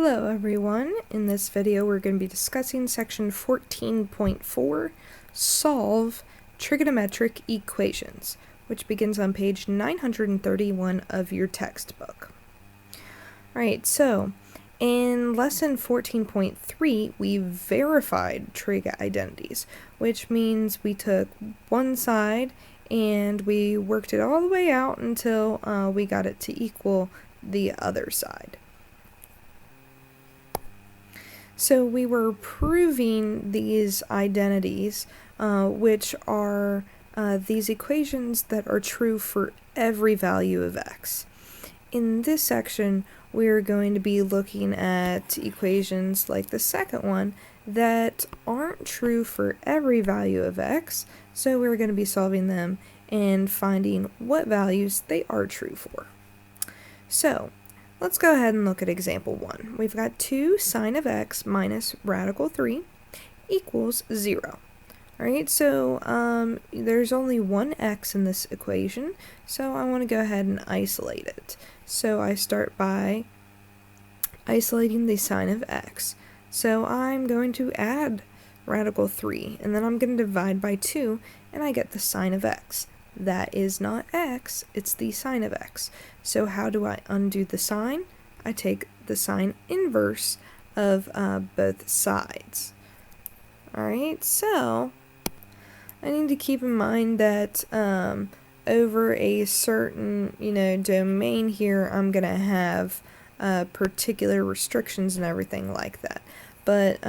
Hello everyone, in this video we're going to be discussing section 14.4, Solve Trigonometric Equations, which begins on page 931 of your textbook. Alright, so in lesson 14.3 we verified trig identities, which means we took one side and we worked it all the way out until we got it to equal the other side. So we were proving these identities, which are these equations that are true for every value of x. In this section, we're going to be looking at equations like the second one that aren't true for every value of x, so we're going to be solving them and finding what values they are true for. So, let's go ahead and look at example 1. We've got 2 sine of x minus radical 3 equals 0. Alright, so there's only one x in this equation, so I want to go ahead and isolate it. So I start by isolating the sine of x. So I'm going to add radical 3, and then I'm going to divide by 2, and I get the sine of x. That is not x, it's the sine of x. So how do I undo the sine? I take the sine inverse of both sides. Alright, so I need to keep in mind that over a certain, domain here, I'm going to have particular restrictions and everything like that. But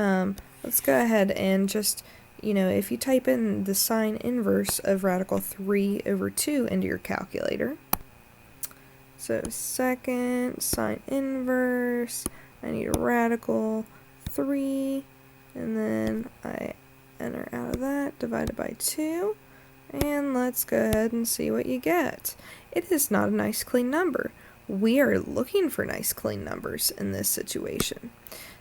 let's go ahead and just if you type in the sine inverse of radical 3 over 2 into your calculator, so second sine inverse, I need a radical 3, and then I enter out of that, divided by 2, and let's go ahead and see what you get. It is not a nice clean number. We are looking for nice clean numbers in this situation.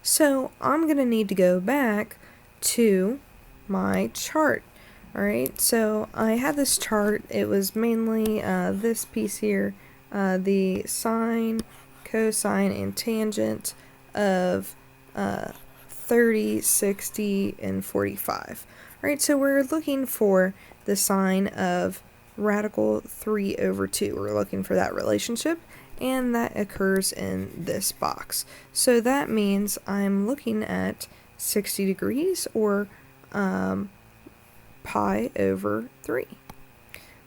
So I'm going to need to go back to my chart. Alright, so I had this chart. It was mainly this piece here, the sine, cosine, and tangent of 30, 60, and 45. Alright, so we're looking for the sine of radical 3 over 2. We're looking for that relationship, and that occurs in this box. So that means I'm looking at 60 degrees, or pi over 3,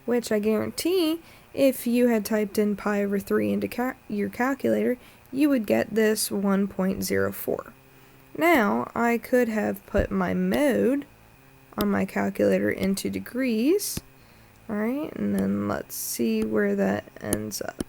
which I guarantee if you had typed in pi over 3 into your calculator, you would get this 1.04. Now, I could have put my mode on my calculator into degrees, alright, and then let's see where that ends up.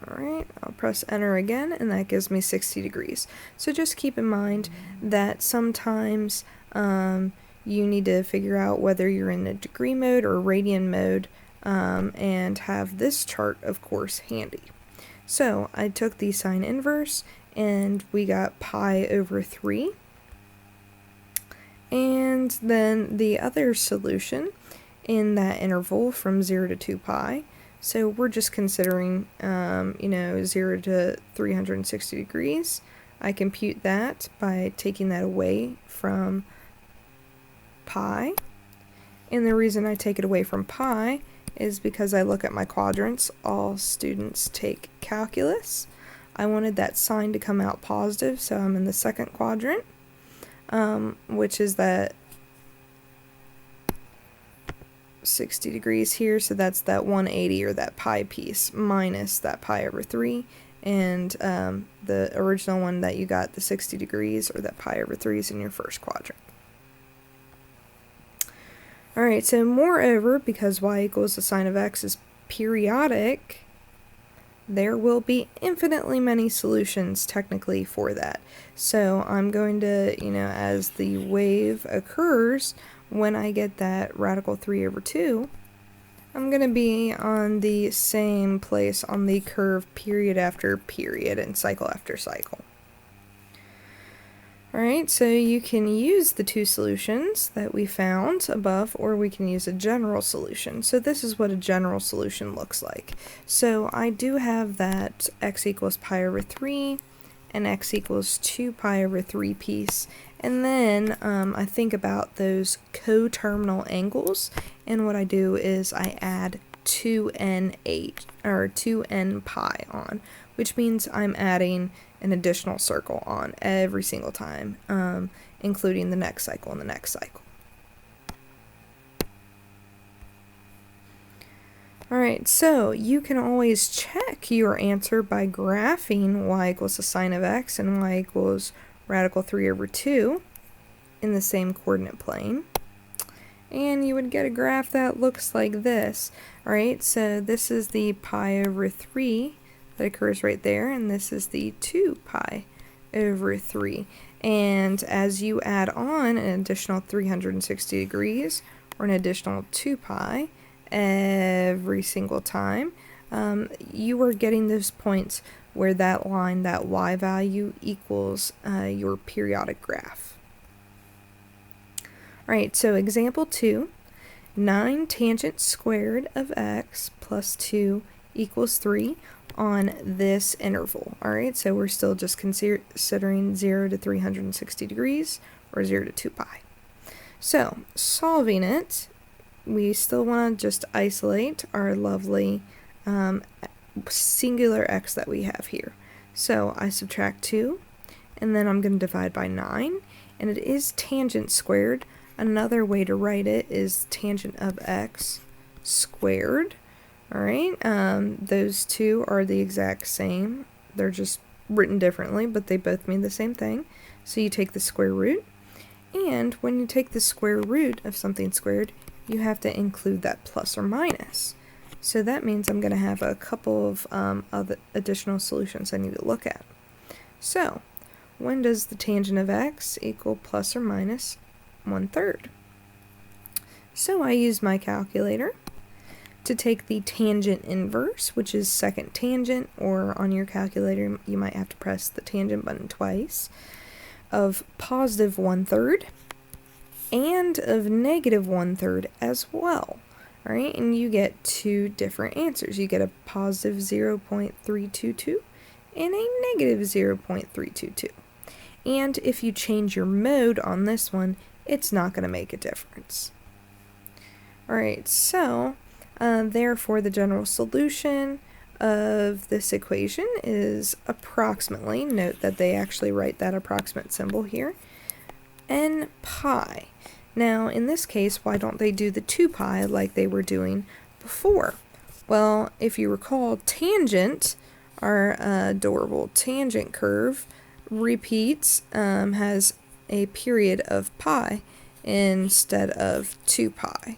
Alright, I'll press enter again, and that gives me 60 degrees. So just keep in mind that sometimes you need to figure out whether you're in a degree mode or radian mode, and have this chart, of course, handy. So I took the sine inverse, and we got pi over 3. And then the other solution in that interval from 0 to 2 pi, so we're just considering, 0 to 360 degrees. I compute that by taking that away from pi. And the reason I take it away from pi is because I look at my quadrants. All students take calculus. I wanted that sign to come out positive, so I'm in the second quadrant, which is that 60 degrees here, so that's that 180 or that pi piece minus that pi over 3, and the original one that you got, the 60 degrees or that pi over 3, is in your first quadrant. Alright, so moreover, because y equals the sine of x is periodic, there will be infinitely many solutions technically for that. So I'm going to, as the wave occurs, when I get that radical 3 over 2, I'm going to be on the same place on the curve period after period and cycle after cycle. Alright, so you can use the two solutions that we found above, or we can use a general solution. So this is what a general solution looks like. So I do have that x equals pi over 3 and x equals 2 pi over 3 piece. And then I think about those coterminal angles, and what I do is I add 2n8 or 2n pi on, which means I'm adding an additional circle on every single time, including the next cycle and the next cycle. Alright, so you can always check your answer by graphing y equals the sine of x and y equals radical 3 over 2 in the same coordinate plane. And you would get a graph that looks like this. Alright, so this is the pi over 3 that occurs right there, and this is the 2 pi over 3. And as you add on an additional 360 degrees, or an additional 2 pi, every single time, you are getting those points where that line, that y value, equals your periodic graph. Alright, so example 2, 9 tangent squared of x plus 2 equals 3 on this interval. Alright, so we're still just considering 0 to 360 degrees, or 0 to 2 pi. So, solving it, we still want to just isolate our lovely singular x that we have here. So I subtract 2, and then I'm going to divide by 9, and it is tangent squared. Another way to write it is tangent of x squared. Alright, those two are the exact same. They're just written differently, but they both mean the same thing. So you take the square root, and when you take the square root of something squared, you have to include that plus or minus. So that means I'm going to have a couple of other additional solutions I need to look at. So, when does the tangent of x equal plus or minus 1/3? So I use my calculator to take the tangent inverse, which is second tangent, or on your calculator you might have to press the tangent button twice, of positive 1/3 and of negative 1/3 as well. Alright, and you get two different answers. You get a positive 0.322 and a negative 0.322. And if you change your mode on this one, it's not going to make a difference. Alright, so therefore the general solution of this equation is approximately, note that they actually write that approximate symbol here, n pi. Now in this case, why don't they do the 2 pi like they were doing before? Well, if you recall, tangent, our adorable tangent curve, repeats, has a period of pi instead of 2 pi.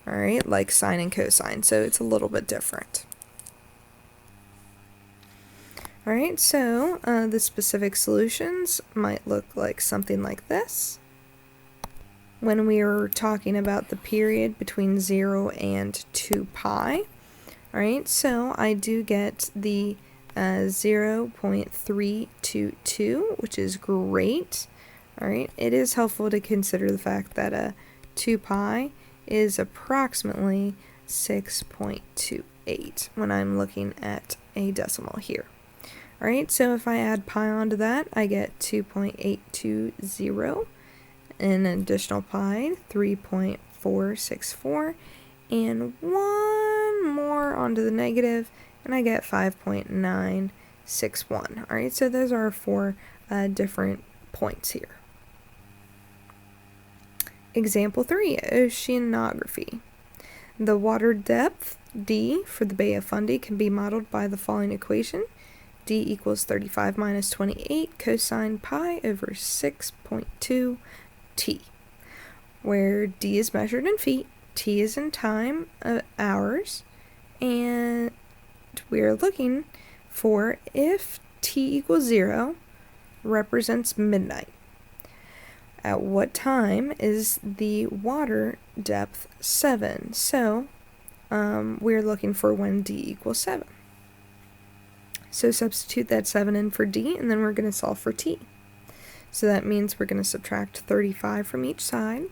Alright, like sine and cosine, so it's a little bit different. Alright, so the specific solutions might look like something like this. When we were talking about the period between 0 and 2 pi, alright, so I do get the 0.322, which is great. Alright, it is helpful to consider the fact that 2 pi is approximately 6.28 when I'm looking at a decimal here. Alright, so if I add pi onto that, I get 2.820, an additional pi, 3.464, and one more onto the negative, and I get 5.961. Alright, so those are 4 different points here. Example 3, oceanography. The water depth, D, for the Bay of Fundy can be modeled by the following equation. D equals 35 minus 28 cosine pi over 6.2 t, where D is measured in feet, T is in time, hours, and we are looking for if T equals 0 represents midnight. At what time is the water depth 7? So we're looking for when D equals 7. So substitute that 7 in for D, and then we're going to solve for T. So that means we're going to subtract 35 from each side.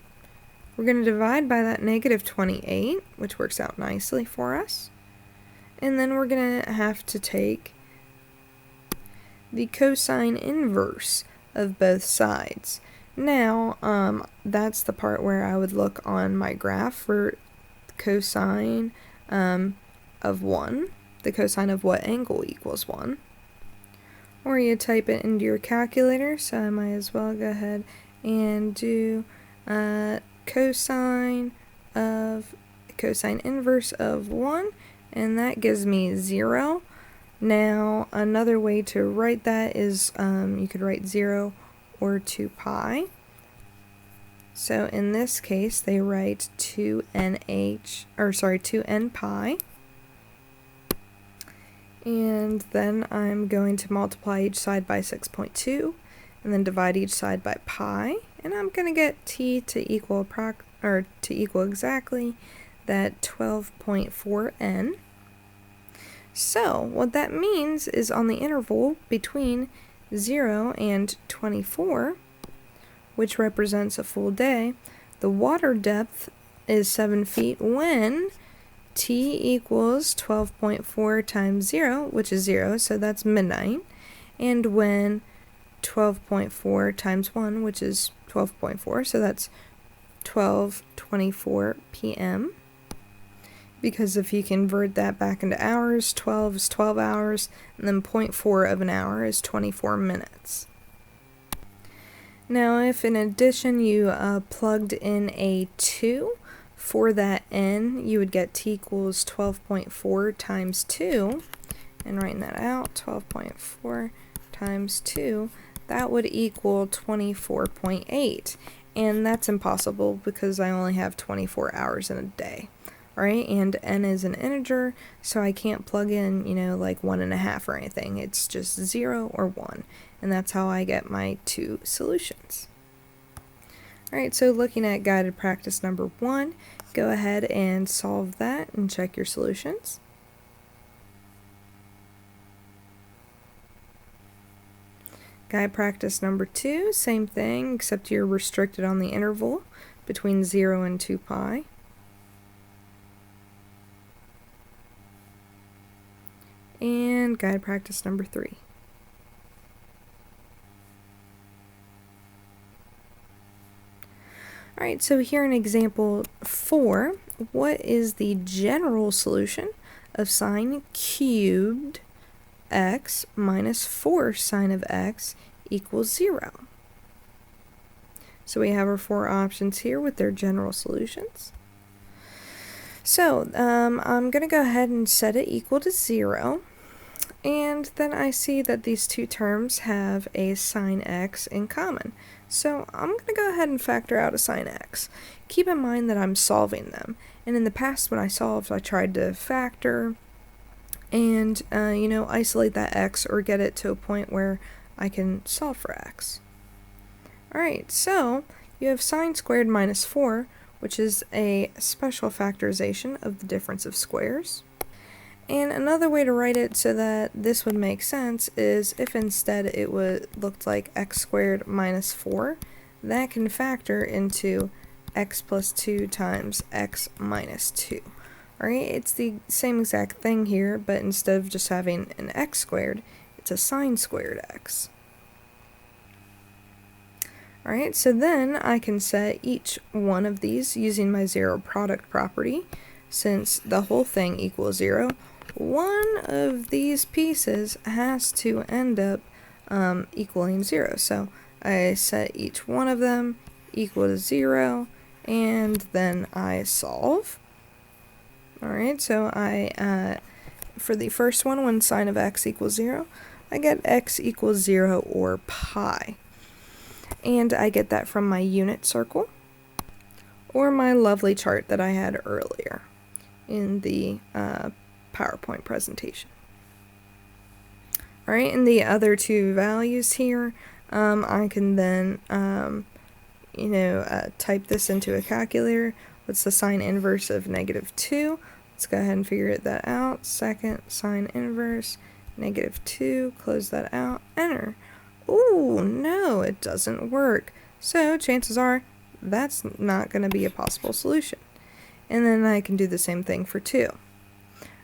We're going to divide by that negative 28, which works out nicely for us. And then we're going to have to take the cosine inverse of both sides. Now, that's the part where I would look on my graph for cosine of 1, the cosine of what angle equals 1. Or you type it into your calculator, so I might as well go ahead and do cosine inverse of 1, and that gives me 0. Now, another way to write that is you could write 0 or 2 pi. So in this case, they write 2n pi. And then I'm going to multiply each side by 6.2, and then divide each side by pi, and I'm going to get t to equal exactly that 12.4n. So what that means is on the interval between 0 and 24, which represents a full day, the water depth is 7 feet when t equals 12.4 times 0, which is 0, so that's midnight, and when 12.4 times 1, which is 12.4, so that's 12:24 p.m. Because if you convert that back into hours, 12 is 12 hours, and then 0.4 of an hour is 24 minutes. Now, if in addition you plugged in a 2 for that n, you would get t equals 12.4 times 2, and writing that out, 12.4 times 2, that would equal 24.8, and that's impossible because I only have 24 hours in a day. Alright, and n is an integer, so I can't plug in, like 1.5 or anything. It's just 0 or 1, and that's how I get my two solutions. Alright, so looking at guided practice number 1, go ahead and solve that and check your solutions. Guide practice number 2, same thing, except you're restricted on the interval between 0 and 2 pi. And guide practice number 3. Alright, so here in example 4, what is the general solution of sine cubed x minus 4 sine of x equals 0? So we have our 4 options here with their general solutions. So I'm going to go ahead and set it equal to 0. And then I see that these two terms have a sine x in common. So I'm going to go ahead and factor out a sine x. Keep in mind that I'm solving them. And in the past when I solved, I tried to factor and, isolate that x or get it to a point where I can solve for x. Alright, so you have sine squared minus 4, which is a special factorization of the difference of squares. And another way to write it so that this would make sense is if instead it looked like x squared minus 4, that can factor into x plus 2 times x minus 2. Alright, it's the same exact thing here, but instead of just having an x squared, it's a sine squared x. Alright, so then I can set each one of these using my zero product property. Since the whole thing equals 0, one of these pieces has to end up equaling 0. So I set each one of them equal to 0, and then I solve. Alright, so for the first one, when sine of x equals 0, I get x equals 0 or pi. And I get that from my unit circle, or my lovely chart that I had earlier in the PowerPoint presentation. Alright, and the other two values here, I can then, type this into a calculator. What's the sine inverse of negative 2? Let's go ahead and figure that out. Second sine inverse, negative 2, close that out, enter. Oh, no, it doesn't work. So chances are that's not going to be a possible solution. And then I can do the same thing for 2.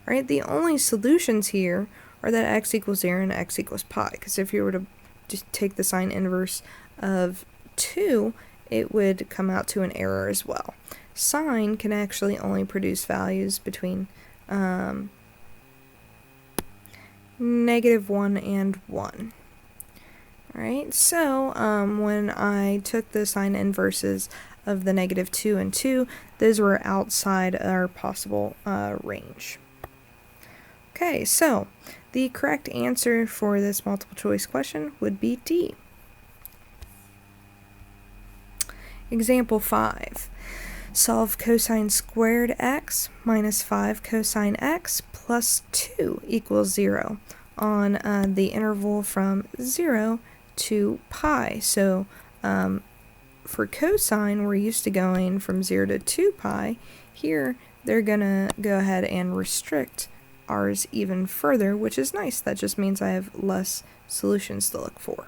Alright, the only solutions here are that x equals 0 and x equals pi, because if you were to just take the sine inverse of 2, it would come out to an error as well. Sine can actually only produce values between -1 and 1. Alright, so when I took the sine inverses of the -2 and 2, those were outside our possible range. Okay, so the correct answer for this multiple choice question would be D. Example 5. Solve cosine squared x minus 5 cosine x plus 2 equals 0 on the interval from 0 to pi. So for cosine, we're used to going from 0 to 2 pi. Here, they're going to go ahead and restrict ours even further, which is nice. That just means I have less solutions to look for.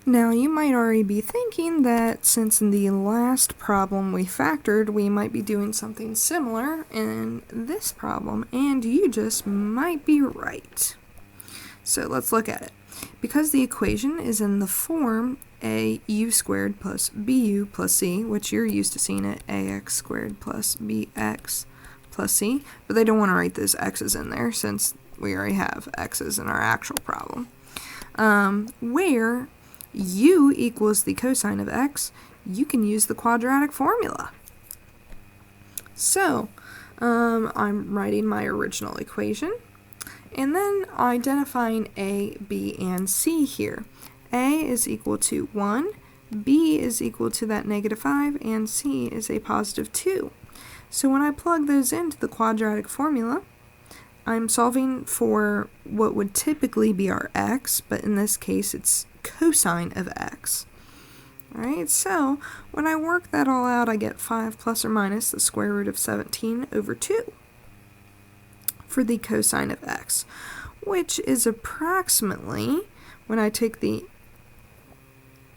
Now, you might already be thinking that since in the last problem we factored, we might be doing something similar in this problem, and you just might be right. So let's look at it. Because the equation is in the form AU squared plus BU plus C, which you're used to seeing it, AX squared plus BX plus C, but they don't want to write those x's in there since we already have x's in our actual problem. Where u equals the cosine of x, you can use the quadratic formula. So, I'm writing my original equation, and then identifying A, B, and C here. A is equal to 1, B is equal to that -5, and C is a positive 2. So when I plug those into the quadratic formula, I'm solving for what would typically be our x, but in this case it's cosine of x. Alright, so when I work that all out, I get 5 plus or minus the square root of 17 over 2 for the cosine of x, which is approximately, when I take the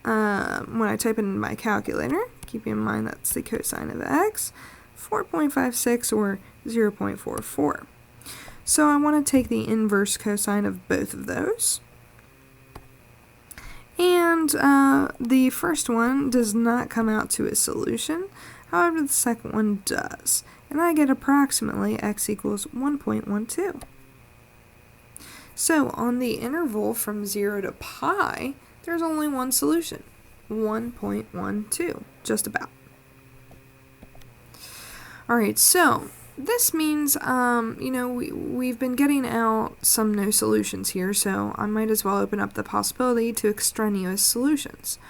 when I type it in my calculator, keeping in mind that's the cosine of x, 4.56 or 0.44. So I want to take the inverse cosine of both of those. And the first one does not come out to a solution, however the second one does. And I get approximately x equals 1.12. So on the interval from 0 to pi, there's only one solution, 1.12, just about. Alright, so this means, we've been getting out some no solutions here, so I might as well open up the possibility to extraneous solutions.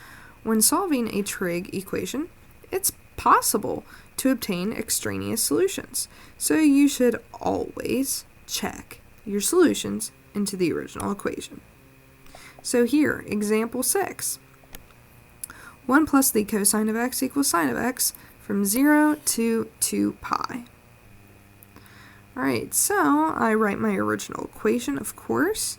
When solving a trig equation, it's possible to obtain extraneous solutions, so you should always check your solutions into the original equation. So here, example 6. 1 plus the cosine of x equals sine of x from 0 to 2 pi. Alright, so I write my original equation, of course,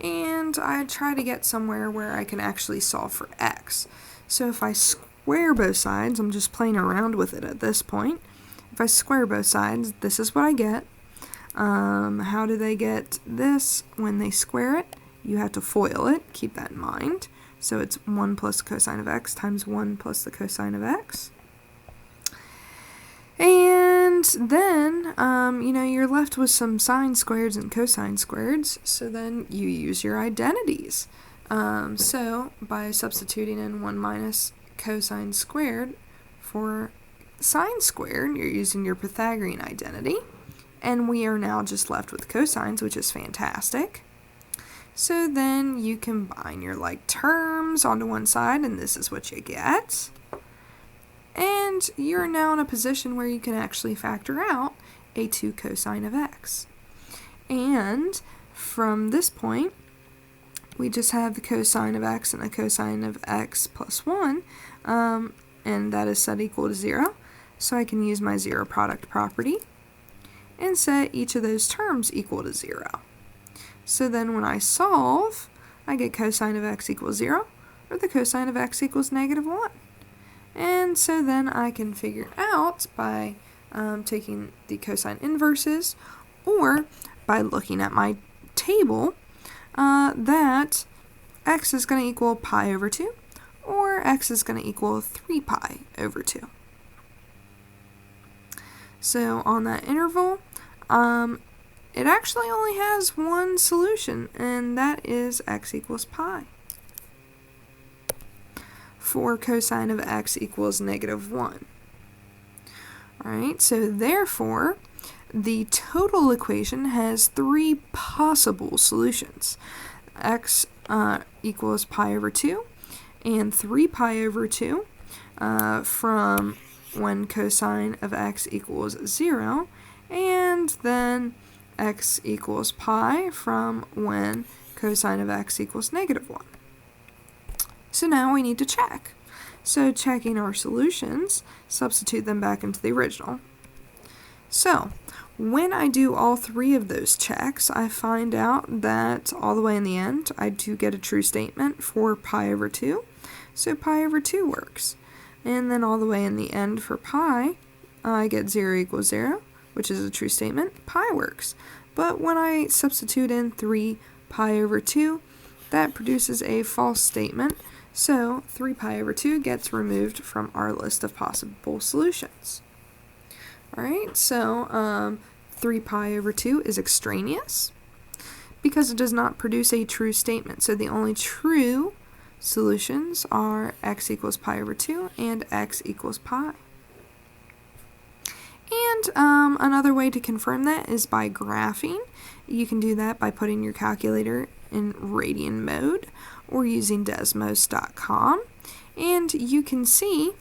and I try to get somewhere where I can actually solve for x. So if I square both sides, I'm just playing around with it at this point. If I square both sides, this is what I get. How do they get this when they square it? You have to FOIL it, keep that in mind. So it's 1 plus the cosine of x times 1 plus the cosine of x. And then, you're left with some sine squareds and cosine squareds, so then you use your identities. So by substituting in 1 minus cosine squared for sine squared, you're using your Pythagorean identity. And we are now just left with cosines, which is fantastic. So then you combine your like terms onto one side, and this is what you get. And you're now in a position where you can actually factor out a 2 cosine of x. And from this point, we just have the cosine of x and the cosine of x plus 1, and that is set equal to 0. So I can use my zero product property and set each of those terms equal to 0. So then when I solve, I get cosine of x equals 0, or the cosine of x equals negative 1. And so then I can figure out by taking the cosine inverses, or by looking at my table, that x is going to equal pi over 2, or x is going to equal 3 pi over 2. So on that interval, it actually only has one solution, and that is x equals pi, for cosine of x equals negative 1. Alright, so therefore, the total equation has 3 possible solutions. X equals pi over 2, and 3 pi over 2 from when cosine of x equals 0, and then x equals pi from when cosine of x equals negative 1. So now we need to check. So checking our solutions, substitute them back into the original. So when I do all 3 of those checks, I find out that all the way in the end, I do get a true statement for pi over 2. So pi over 2 works. And then all the way in the end for pi, I get 0 equals 0, which is a true statement. Pi works. But when I substitute in 3 pi over 2, that produces a false statement. So 3 pi over 2 gets removed from our list of possible solutions. Alright, so 3 pi over 2 is extraneous because it does not produce a true statement. So the only true solutions are x equals pi over 2 and x equals pi. And another way to confirm that is by graphing. You can do that by putting your calculator in radian mode or using desmos.com, and you can see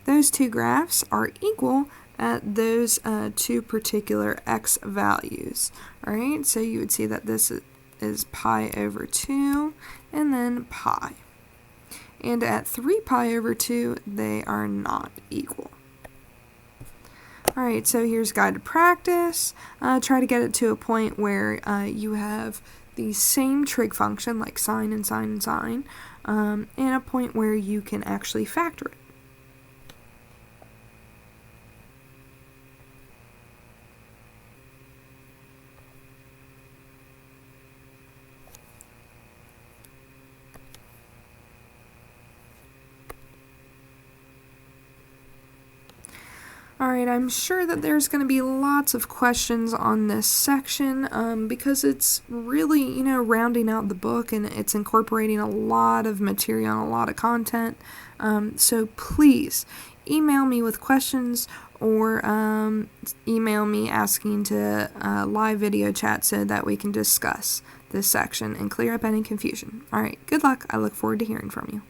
those 2 graphs are equal at those 2 particular x values. Alright, so you would see that this is pi over 2 and then pi. And at 3 pi over 2, they are not equal. Alright, so here's guided practice. Try to get it to a point where you have the same trig function, like sine and sine and sine, and a point where you can actually factor it. Alright, I'm sure that there's going to be lots of questions on this section because it's really, rounding out the book, and it's incorporating a lot of material and a lot of content. So please email me with questions or email me asking to live video chat so that we can discuss this section and clear up any confusion. Alright, good luck. I look forward to hearing from you.